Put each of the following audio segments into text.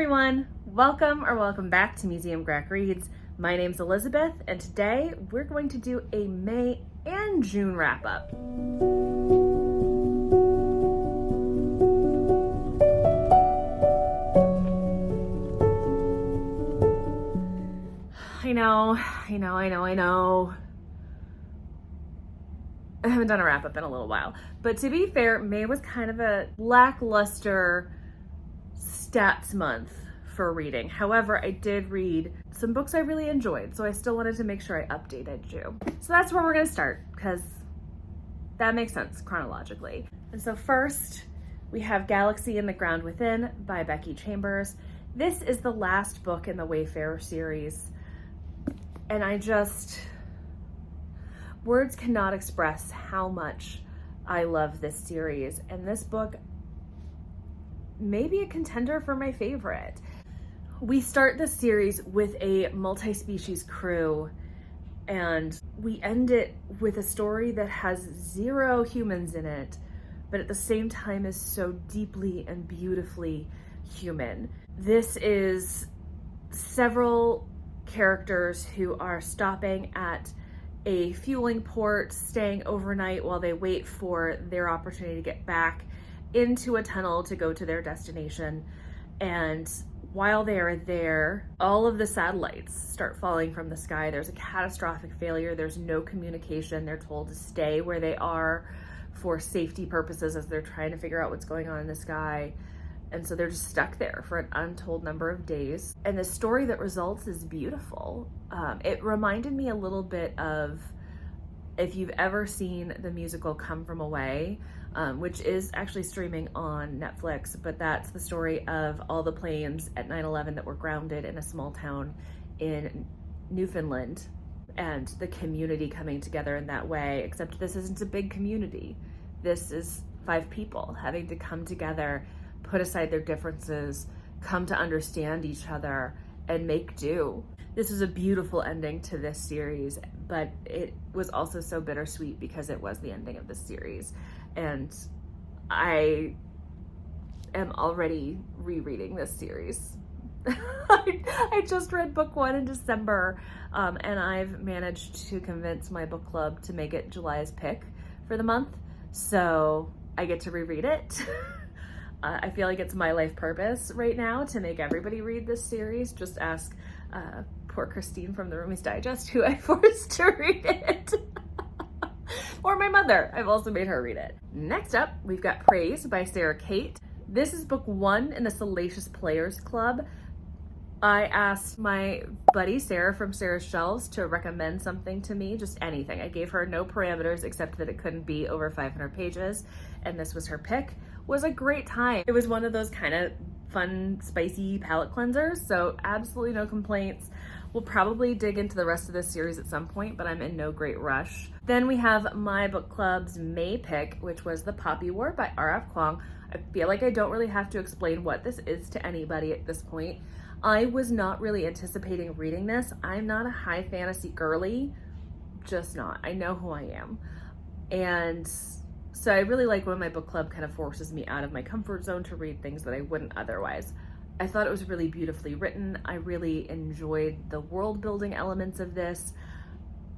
everyone! Welcome back to Museum Grack Reads. My name's Elizabeth, and today we're going to do a May and June wrap-up. I know. I haven't done a wrap-up in a little while, but to be fair, May was kind of a lackluster stats month for reading. However, I did read some books I really enjoyed, so I still wanted to make sure I updated you. So that's where we're gonna start, because that makes sense chronologically. And so first, we have Galaxy and the Ground Within by Becky Chambers. This is the last book in the Wayfarer series, and words cannot express how much I love this series, and this book may be a contender for my favorite. We start this series with a multi-species crew, and we end it with a story that has 0 humans in it, but at the same time is so deeply and beautifully human. This is several characters who are stopping at a fueling port, staying overnight while they wait for their opportunity to get back into a tunnel to go to their destination. And while they are there, all of the satellites start falling from the sky. There's a catastrophic failure. There's no communication. They're told to stay where they are for safety purposes as they're trying to figure out what's going on in the sky. And so they're just stuck there for an untold number of days. And the story that results is beautiful. It reminded me a little bit of, if you've ever seen the musical Come From Away, which is actually streaming on Netflix, but that's the story of all the planes at 9/11 that were grounded in a small town in Newfoundland, and the community coming together in that way, except this isn't a big community. This is 5 people having to come together, put aside their differences, come to understand each other, and make do. This is a beautiful ending to this series, but it was also so bittersweet because it was the ending of this series. And I am already rereading this series. I just read book 1 in December, and I've managed to convince my book club to make it July's pick for the month. So I get to reread it. I feel like it's my life purpose right now to make everybody read this series. Just ask poor Christine from the Roomies Digest, who I forced to read it. Or my mother. I've also made her read it. Next up, we've got Praise by Sarah Kate. This is book 1 in the Salacious Players Club. I asked my buddy Sarah from Sarah's Shelves to recommend something to me, just anything. I gave her no parameters except that it couldn't be over 500 pages, and this was her pick. Was a great time. It was one of those kind of fun, spicy palate cleansers, so absolutely no complaints. We'll probably dig into the rest of this series at some point, but I'm in no great rush. Then we have my book club's May pick, which was The Poppy War by R.F. Kuang. I feel like I don't really have to explain what this is to anybody at this point. I was not really anticipating reading this. I'm not a high fantasy girly, just not. I know who I am. And so I really like when my book club kind of forces me out of my comfort zone to read things that I wouldn't otherwise. I thought it was really beautifully written. I really enjoyed the world building elements of this.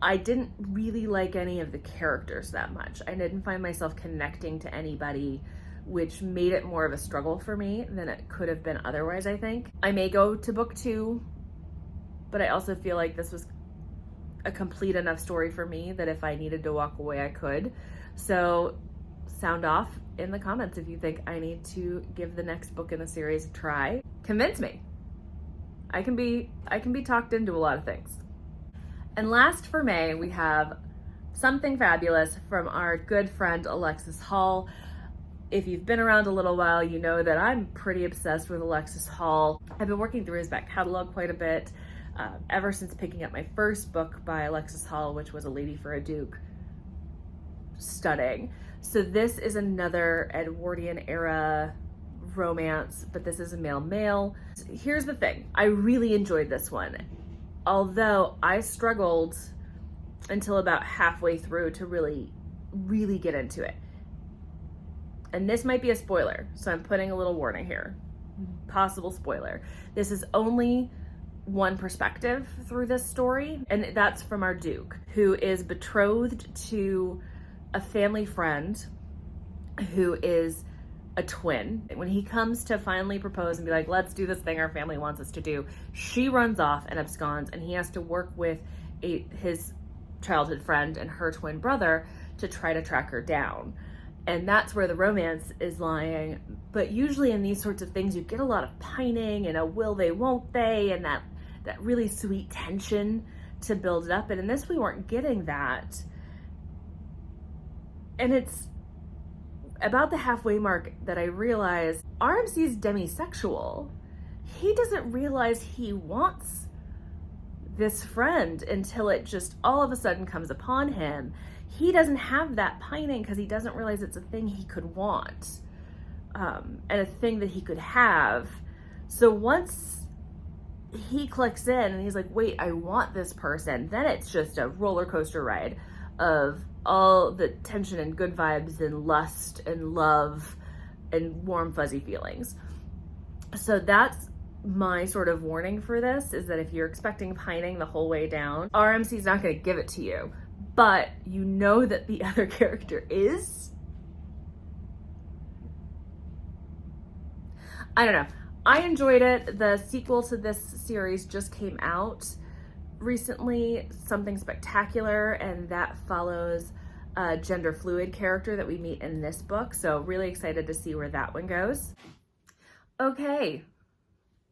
I didn't really like any of the characters that much. I didn't find myself connecting to anybody, which made it more of a struggle for me than it could have been otherwise, I think. I may go to book 2, but I also feel like this was a complete enough story for me that if I needed to walk away, I could. So sound off in the comments if you think I need to give the next book in the series a try. Convince me. I can be talked into a lot of things. And last for May, we have Something Fabulous from our good friend Alexis Hall. If you've been around a little while, you know that I'm pretty obsessed with Alexis Hall. I've been working through his back catalog quite a bit, ever since picking up my first book by Alexis Hall, which was A Lady for a Duke. Stunning. So this is another Edwardian era romance, but this is a male-male. Here's the thing. I really enjoyed this one, although I struggled until about halfway through to really get into it. And this might be a spoiler, so I'm putting a little warning here. possible spoiler. This is only one perspective through this story, and that's from our Duke, who is betrothed to a family friend who is a twin. When he comes to finally propose and be like, let's do this thing our family wants us to do, she runs off and absconds, and he has to work with his childhood friend and her twin brother to try to track her down. And that's where the romance is lying. But usually in these sorts of things, you get a lot of pining and a will they, won't they, and that really sweet tension to build it up. And in this, we weren't getting that. And it's about the halfway mark that I realized RMC is demisexual. He doesn't realize he wants this friend until it just all of a sudden comes upon him. He doesn't have that pining because he doesn't realize it's a thing he could want, and a thing that he could have. So once he clicks in and he's like, wait, I want this person, then it's just a roller coaster ride of all the tension and good vibes and lust and love and warm fuzzy feelings. So that's my sort of warning for this, is that if you're expecting pining the whole way down, RMC is not going to give it to you, but you know that the other character is. I don't know. I enjoyed it. The sequel to this series just came out recently, Something Spectacular, and that follows a gender fluid character that we meet in this book. So really excited to see where that one goes. Okay,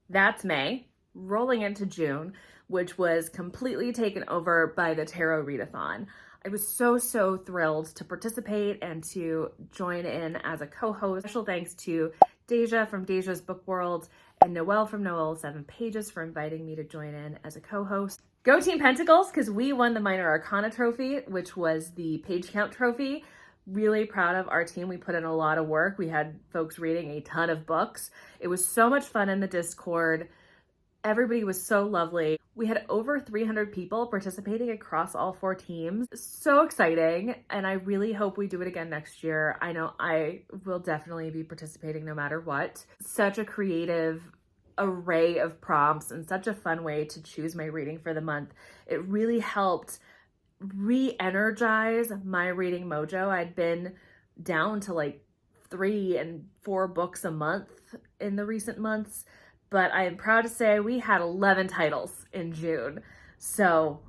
that's May, rolling into June, which was completely taken over by the Tarot Readathon. I was so thrilled to participate and to join in as a co-host. Special thanks to Deja from Deja's Book World and Noelle from Noelle's 7 Pages for inviting me to join in as a co-host. Go Team Pentacles, because we won the Minor Arcana trophy, which was the page count trophy. Really proud of our team. We put in a lot of work. We had folks reading a ton of books. It was so much fun in the Discord. Everybody was so lovely. We had over 300 people participating across all 4 teams. So exciting. And I really hope we do it again next year. I know I will definitely be participating no matter what. Such a creative array of prompts and such a fun way to choose my reading for the month. It really helped re-energize my reading mojo. I'd been down to like 3 and 4 books a month in the recent months, but I am proud to say we had 11 titles in June. So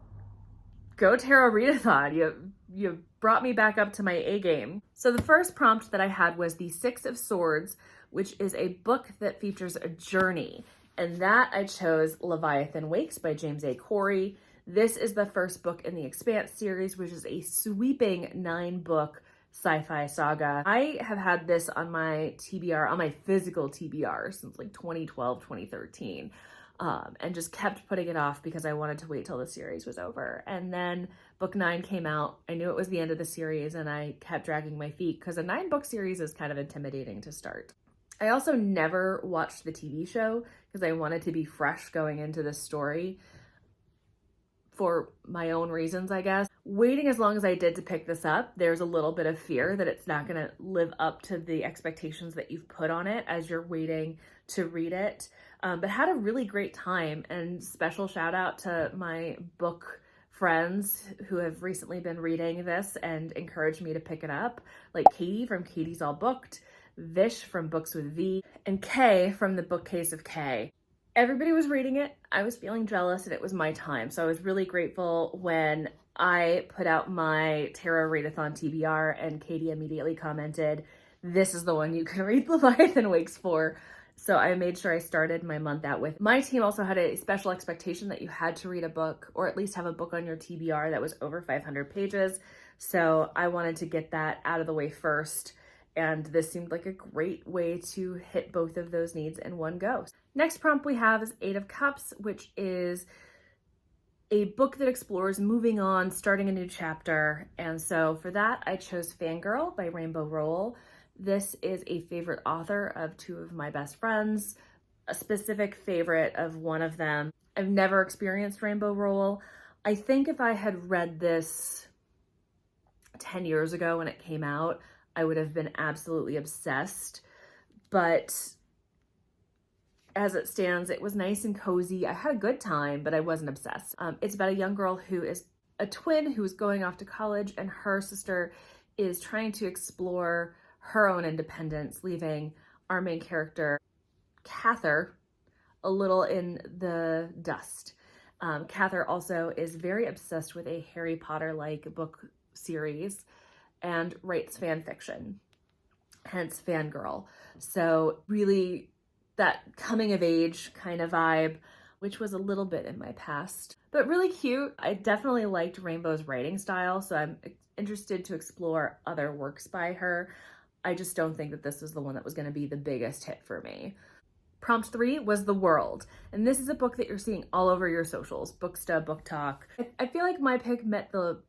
go Tarot Readathon. You brought me back up to my A game. So the first prompt that I had was the 6 of Swords, which is a book that features a journey. And that I chose Leviathan Wakes by James A. Corey. This is the first book in the Expanse series, which is a sweeping 9-book sci-fi saga. I have had this on my TBR, on my physical TBR, since like 2012, 2013. And just kept putting it off because I wanted to wait till the series was over. And then book 9 came out. I knew it was the end of the series and I kept dragging my feet because a 9-book series is kind of intimidating to start. I also never watched the TV show because I wanted to be fresh going into this story for my own reasons, I guess. Waiting as long as I did to pick this up, there's a little bit of fear that it's not going to live up to the expectations that you've put on it as you're waiting to read it. But had a really great time, and special shout out to my book friends who have recently been reading this and encouraged me to pick it up, like Katie from Katie's All Booked, Vish from Books with V, and Kay from the Bookcase of Kay. Everybody was reading it. I was feeling jealous and it was my time. So I was really grateful when I put out my Tarot Readathon TBR and Katie immediately commented, this is the one you can read Leviathan Wakes for. So I made sure I started my month out with. My team also had a special expectation that you had to read a book or at least have a book on your TBR that was over 500 pages. So I wanted to get that out of the way first. And this seemed like a great way to hit both of those needs in one go. Next prompt we have is 8 of Cups, which is a book that explores moving on, starting a new chapter. And so for that, I chose Fangirl by Rainbow Rowell. This is a favorite author of 2 of my best friends, a specific favorite of one of them. I've never experienced Rainbow Rowell. I think if I had read this 10 years ago when it came out, I would have been absolutely obsessed. But as it stands, it was nice and cozy. I had a good time, but I wasn't obsessed. It's about a young girl who is a twin who is going off to college, and her sister is trying to explore her own independence, leaving our main character, Cather, a little in the dust. Cather also is very obsessed with a Harry Potter-like book series and writes fan fiction, hence fangirl. So really that coming of age kind of vibe, which was a little bit in my past, but really cute. I definitely liked Rainbow's writing style, so I'm interested to explore other works by her. I just don't think that this was the one that was going to be the biggest hit for me. Prompt 3 was The World, and this is a book that you're seeing all over your socials, Booksta, Book Talk. I feel like my pick met the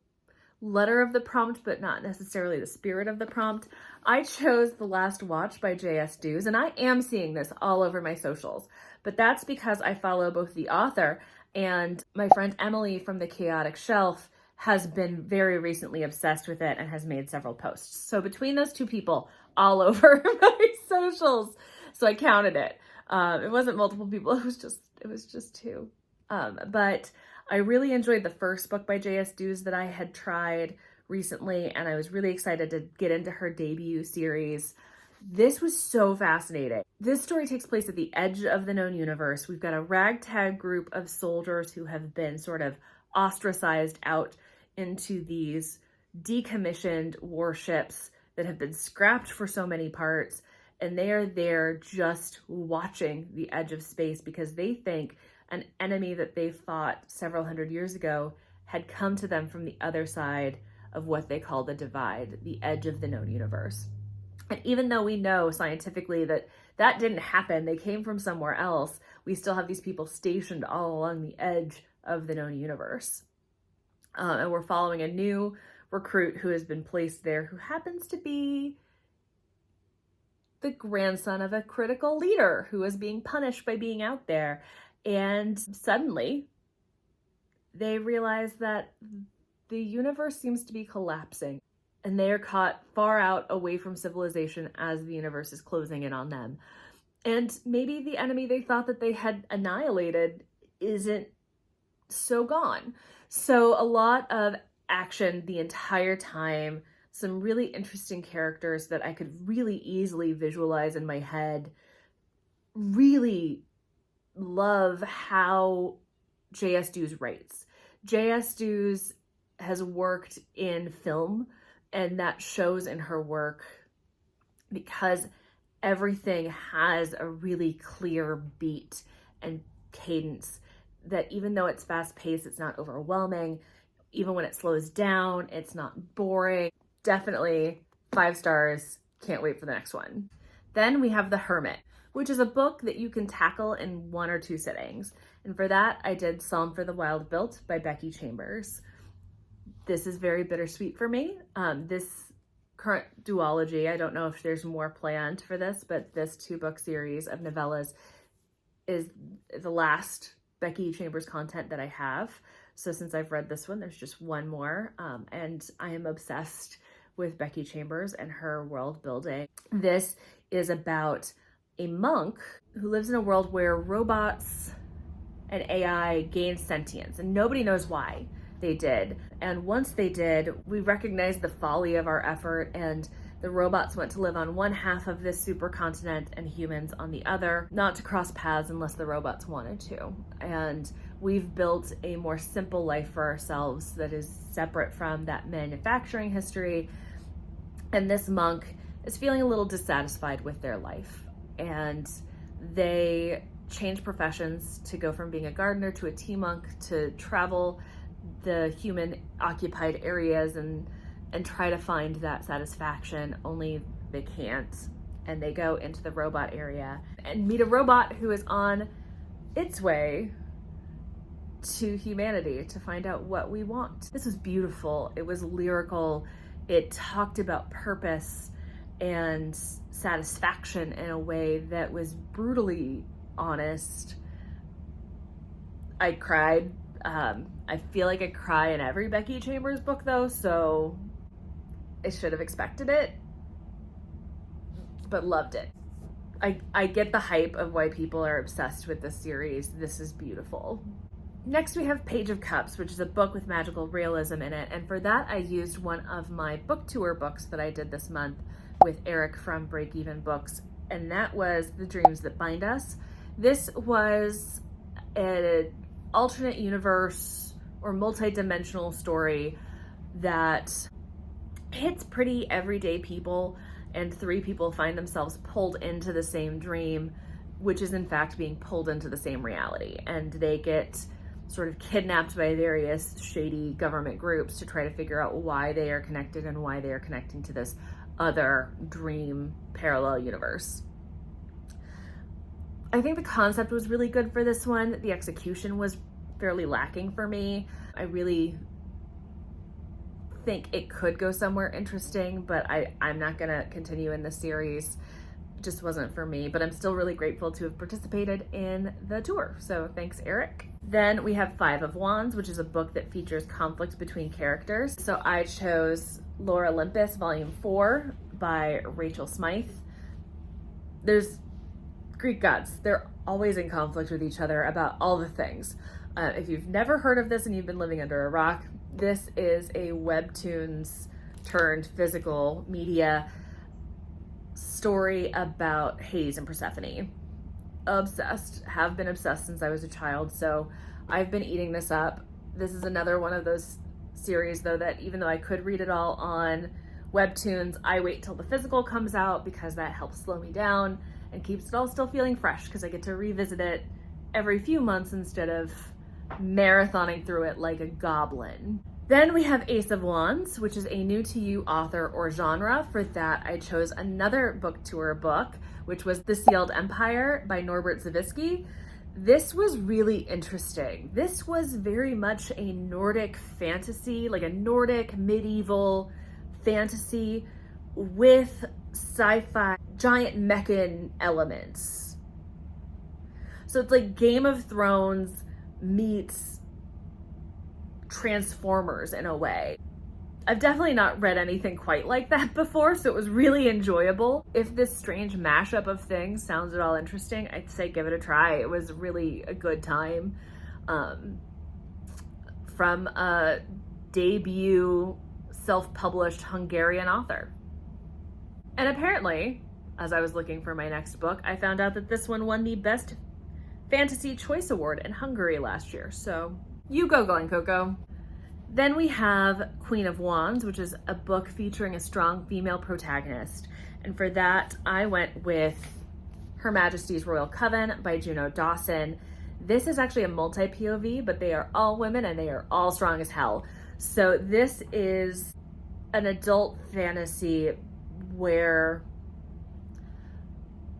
letter of the prompt, but not necessarily the spirit of the prompt. I chose The Last Watch by J.S. Dews, and I am seeing this all over my socials, but that's because I follow both the author and my friend Emily from the Chaotic Shelf has been very recently obsessed with it and has made several posts. So between those two people, all over my socials, so I counted it. It wasn't multiple people, it was just two. But I really enjoyed the first book by J.S. Dews that I had tried recently, and I was really excited to get into her debut series. This was so fascinating. This story takes place at the edge of the known universe. We've got a ragtag group of soldiers who have been sort of ostracized out into these decommissioned warships that have been scrapped for so many parts, and they are there just watching the edge of space because they think an enemy that they fought several hundred years ago had come to them from the other side of what they call the divide, the edge of the known universe. And even though we know scientifically that that didn't happen, they came from somewhere else, we still have these people stationed all along the edge of the known universe. And we're following a new recruit who has been placed there, who happens to be the grandson of a critical leader who is being punished by being out there. And suddenly they realize that the universe seems to be collapsing, and they are caught far out away from civilization as the universe is closing in on them. And maybe the enemy they thought that they had annihilated isn't so gone. So a lot of action the entire time, some really interesting characters that I could really easily visualize in my head. Really love how J.S. Dews writes. J.S. Dews has worked in film, and that shows in her work because everything has a really clear beat and cadence that even though it's fast-paced, it's not overwhelming. Even when it slows down, it's not boring. Definitely 5 stars. Can't wait for the next one. Then we have The Hermit, which is a book that you can tackle in 1 or 2 sittings. And for that, I did Psalm for the Wild Built by Becky Chambers. This is very bittersweet for me. This current duology, I don't know if there's more planned for this, but this 2-book series of novellas is the last Becky Chambers content that I have. So since I've read this one, there's just one more. And I am obsessed with Becky Chambers and her world building. This is about a monk who lives in a world where robots and AI gain sentience, and nobody knows why they did. And once they did, we recognized the folly of our effort, and the robots went to live on one half of this supercontinent and humans on the other, not to cross paths unless the robots wanted to. And we've built a more simple life for ourselves that is separate from that manufacturing history. And this monk is feeling a little dissatisfied with their life. And they change professions to go from being a gardener to a tea monk to travel the human occupied areas and try to find that satisfaction, only they can't. And they go into the robot area and meet a robot who is on its way to humanity to find out what we want. This was beautiful. It was lyrical. It talked about purpose and satisfaction in a way that was brutally honest. I cried. I feel like I cry in every Becky Chambers book though, so I should have expected it, but loved it. I get the hype of why people are obsessed with this series. This is beautiful. Next we have Page of Cups, which is a book with magical realism in it. And for that, I used one of my book tour books that I did this month with Eric from Break Even Books. And that was The Dreams That Bind Us. This was an alternate universe or multi-dimensional story that hits pretty everyday people, and 3 people find themselves pulled into the same dream, which is in fact being pulled into the same reality. And they get sort of kidnapped by various shady government groups to try to figure out why they are connected and why they are connecting to this other dream parallel universe. I think the concept was really good for this one. The execution was fairly lacking for me. I really think it could go somewhere interesting, but I'm not gonna continue in the series. It just wasn't for me, but I'm still really grateful to have participated in the tour. So thanks, Eric. Then we have 5 of Wands, which is a book that features conflict between characters. So I chose Lore Olympus, Volume 4 by Rachel Smythe. There's Greek gods. They're always in conflict with each other about all the things. If you've never heard of this and you've been living under a rock, this is a webtoons turned physical media story about Hades and Persephone. Obsessed. Have been obsessed since I was a child, so I've been eating this up. This is another one of those series, though, that even though I could read it all on webtoons, I wait till the physical comes out because that helps slow me down and keeps it all still feeling fresh, because I get to revisit it every few months instead of marathoning through it like a goblin. Then we have Ace of Wands, which is a new to you author or genre. For that, I chose another book tour book, which was The Sealed Empire by Norbert Zavisky. This was really interesting. This was very much a Nordic fantasy, like a Nordic medieval fantasy with sci-fi giant mechan elements. So it's like Game of Thrones meets Transformers in a way. I've definitely not read anything quite like that before, so it was really enjoyable. If this strange mashup of things sounds at all interesting, I'd say give it a try. It was really a good time. From a debut self-published Hungarian author. And apparently, as I was looking for my next book, I found out that this one won the Best Fantasy Choice Award in Hungary last year. So you go, Glen Coco. Then we have Queen of Wands, which is a book featuring a strong female protagonist. And for that, I went with Her Majesty's Royal Coven by Juno Dawson. This is actually a multi-POV, but they are all women and they are all strong as hell. So this is an adult fantasy where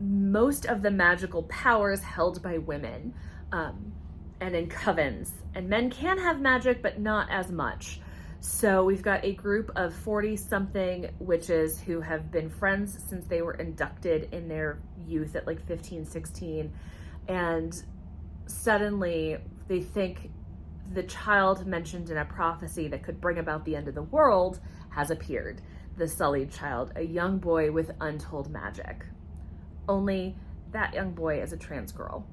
most of the magical powers held by women and in covens. And men can have magic, but not as much. So we've got a group of 40-something witches who have been friends since they were inducted in their youth at like 15, 16. And suddenly they think the child mentioned in a prophecy that could bring about the end of the world has appeared. The Sullied Child, a young boy with untold magic. Only that young boy is a trans girl.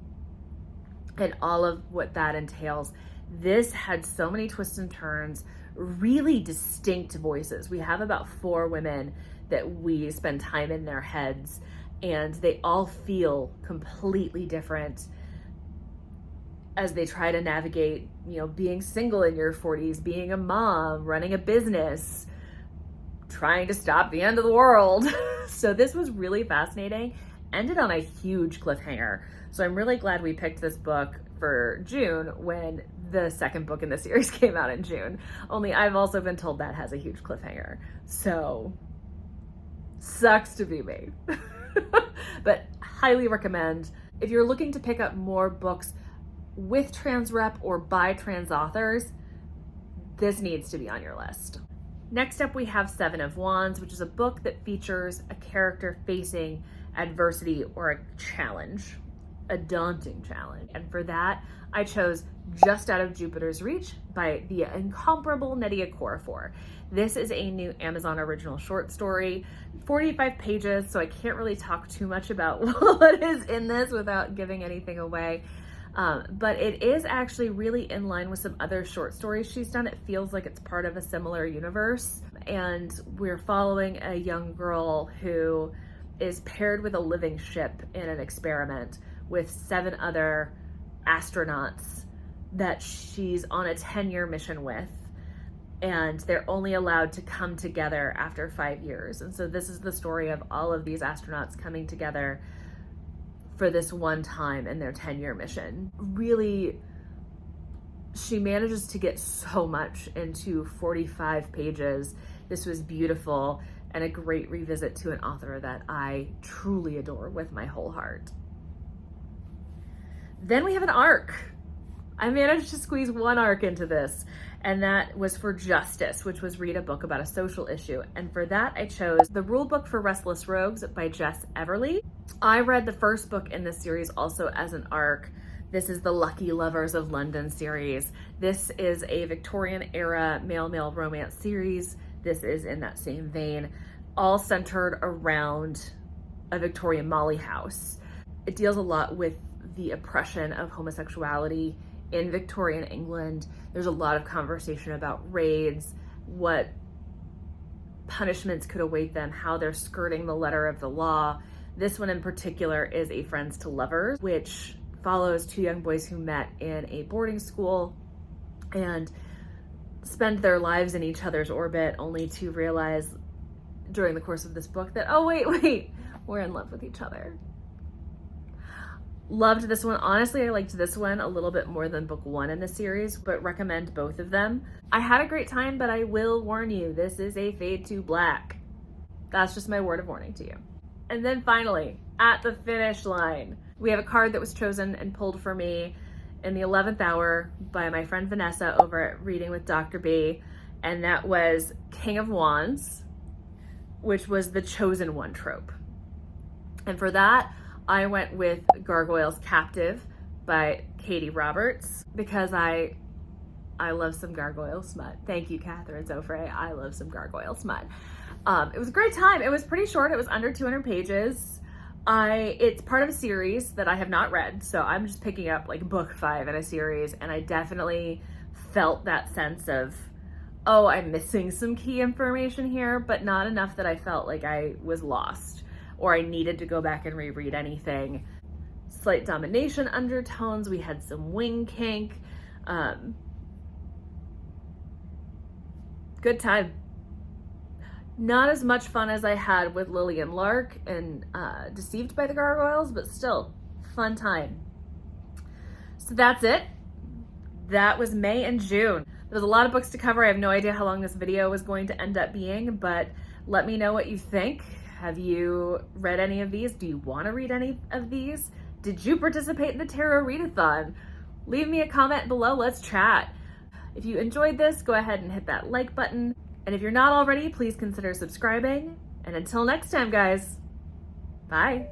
And all of what that entails. This had so many twists and turns, really distinct voices. We have about 4 women that we spend time in their heads, and they all feel completely different as they try to navigate, being single in your 40s, being a mom, running a business, trying to stop the end of the world. So this was really fascinating. Ended on a huge cliffhanger. So I'm really glad we picked this book for June when the second book in the series came out in June. Only I've also been told that has a huge cliffhanger. So sucks to be me. But highly recommend. If you're looking to pick up more books with trans rep or by trans authors, this needs to be on your list. Next up, we have 7 of Wands, which is a book that features a character facing adversity or a challenge. a daunting challenge. And for that, I chose Just Out of Jupiter's Reach by the incomparable Nydia Okorafor. This is a new Amazon original short story, 45 pages, so I can't really talk too much about what is in this without giving anything away. But it is actually really in line with some other short stories she's done. It feels like it's part of a similar universe. And we're following a young girl who is paired with a living ship in an experiment with 7 other astronauts that she's on a 10-year mission with. And they're only allowed to come together after 5 years. And so this is the story of all of these astronauts coming together for this one time in their 10-year mission. Really, she manages to get so much into 45 pages. This was beautiful and a great revisit to an author that I truly adore with my whole heart. Then we have an arc. I managed to squeeze one arc into this, and that was for Justice, which was read a book about a social issue. And for that, I chose The Rulebook for Restless Rogues by Jess Everly. I read the first book in this series also as an arc. This is the Lucky Lovers of London series. This is a Victorian era male-male romance series. This is in that same vein, all centered around a Victorian Molly house. It deals a lot with the oppression of homosexuality in Victorian England. There's a lot of conversation about raids, what punishments could await them, how they're skirting the letter of the law. This one in particular is A Friends to Lovers, which follows 2 young boys who met in a boarding school and spend their lives in each other's orbit, only to realize during the course of this book that, oh, wait, we're in love with each other. Loved this one. Honestly, I liked this one a little bit more than book 1 in the series, but recommend both of them. I had a great time, but I will warn you, this is a fade to black. That's just my word of warning to you. And then finally, at the finish line, we have a card that was chosen and pulled for me in the 11th hour by my friend Vanessa over at Reading with Dr. B, and that was King of Wands, which was the chosen one trope. And for that, I went with Gargoyle's Captive by Katie Roberts because I love some gargoyle smut. Thank you, Catherine Zofre. I love some gargoyle smut. It was a great time. It was pretty short. It was under 200 pages. It's part of a series that I have not read, so I'm just picking up like book 5 in a series, and I definitely felt that sense of, oh, I'm missing some key information here, but not enough that I felt like I was lost or I needed to go back and reread anything. Slight domination undertones. We had some wing kink. Good time. Not as much fun as I had with Lillian Lark and Deceived by the Gargoyles, but still, fun time. So that's it. That was May and June. There's a lot of books to cover. I have no idea how long this video was going to end up being, but let me know what you think. Have you read any of these? Do you want to read any of these? Did you participate in the Tarot Readathon? Leave me a comment below. Let's chat. If you enjoyed this, go ahead and hit that like button. And if you're not already, please consider subscribing. And until next time, guys, bye.